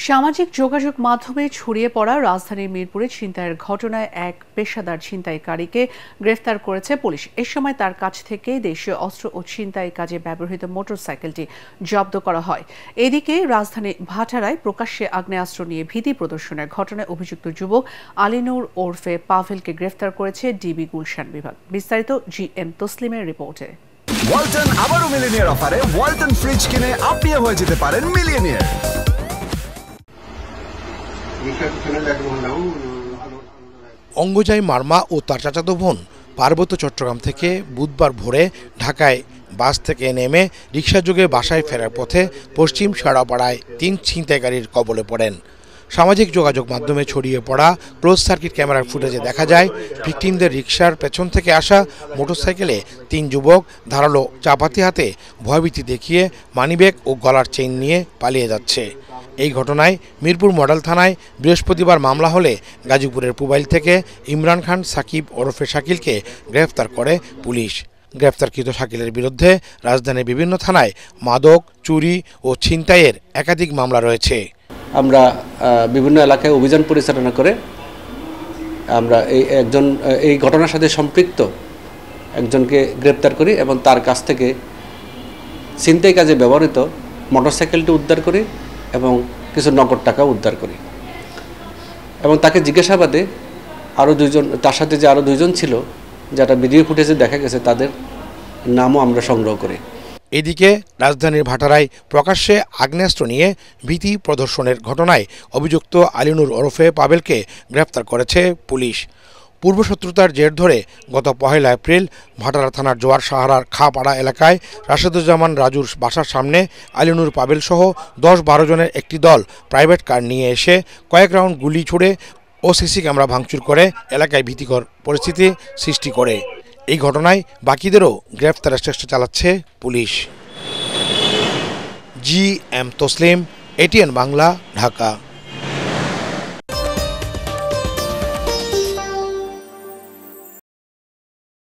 সামাজিক যোগাযোগ মাধ্যমে ছড়িয়ে পড়া রাজধানীর মিরপুরে ছিনতাইয়ের ঘটনায় এক পেশাদার ছিনতাইকারীকে গ্রেফতার করেছে পুলিশ। এ সময় তার কাছ থেকে দেশীয় অস্ত্র ও ছিনতাই কাজে ব্যবহৃত মোটরসাইকেলটি জব্দ করা হয়। এদিকে রাজধানী ভাটারায় প্রকাশ্যে আগ্নেয়াস্ত্র নিয়ে ভীতি প্রদর্শনের ঘটনায় অভিযুক্ত যুবক আলীনুর ওরফে পাভেলকে গ্রেফতার করেছে ডিবি গুলশান বিভাগ। বিস্তারিত GM তসলিমের রিপোর্টে। ওয়ালটন আবারও মিলিয়নিয়ার অফারে ওয়ালটন ফ্রিজ কিনে আপনিও হয়ে যেতে পারেন মিলিয়নিয়ার। অঙ্গজাই মার্মা ও তার চাচাতো বোন পার্বত্য চট্টগ্রাম থেকে বুধবার ভোরে ঢাকায় বাস থেকে নেমে রিকশাযোগে বাসায় ফেরার পথে পশ্চিম শেওড়াপাড়ায় 3 ছিনতাইকারীর কবলে পড়েন। সামাজিক যোগাযোগ মাধ্যমে ছড়িয়ে পড়া ক্লোজ সার্কিট ক্যামেরার ফুটেজে দেখা যায় ভিকটিমদের রিকশার পেছন থেকে আসা মোটরসাইকেলে 3 যুবক ধারালো চাপাতি হাতে ভয়ভীতি দেখিয়ে মানিব্যাগ ও গলার চেইন নিয়ে পালিয়ে যাচ্ছে। এই ঘটনায় মিরপুর মডেল থানায় বৃহস্পতিবার মামলা হলে গাজীপুরের পুবাইল থেকে ইমরান খান সাকিব ওরফে শাকিলকে গ্রেফতার করে পুলিশ। গ্রেফতারকৃত শাকিলের বিরুদ্ধে রাজধানীর বিভিন্ন থানায় মাদক, চুরি ও ছিনতাইয়ের একাধিক মামলা রয়েছে। আমরা বিভিন্ন এলাকায় অভিযান পরিচালনা করে আমরা এই ঘটনার সাথে সম্পৃক্ত একজনকে গ্রেপ্তার করি এবং তার কাছ থেকে ছিনতাই কাজে ব্যবহৃত মোটরসাইকেলটি উদ্ধার করি এবং কিছু নগদ টাকা উদ্ধার করি এবং তাকে জিজ্ঞাসাবাদে তার সাথে যে আরও 2 জন ছিল, যেটা ভিডিও ফুটেজে দেখা গেছে, তাদের নামও আমরা সংগ্রহ করি। এদিকে রাজধানীর ভাটারায় প্রকাশ্যে আগ্নেয়াস্ত্র নিয়ে ভীতি প্রদর্শনের ঘটনায় অভিযুক্ত আলীনুর ওরফে পাভেলকে গ্রেফতার করেছে পুলিশ। পূর্বশত্রুতার জের ধরে গত 1 এপ্রিল ভাটারা থানার জোয়ার সাহারার খাপাড়া এলাকায় রাশেদুজ্জামান রাজুর বাসার সামনে আলীনুর পাভেল সহ 10-12 জনের একটি দল প্রাইভেট কার নিয়ে এসে কয়েক রাউন্ড গুলি ছুড়ে ও সিসি ক্যামেরা ভাঙচুর করে এলাকায় ভীতিকর পরিস্থিতি সৃষ্টি করে। এই ঘটনায় বাকিদেরও গ্রেফতারের চেষ্টা চালাচ্ছে police. GM Taslim, ATN Bangla, Dhaka.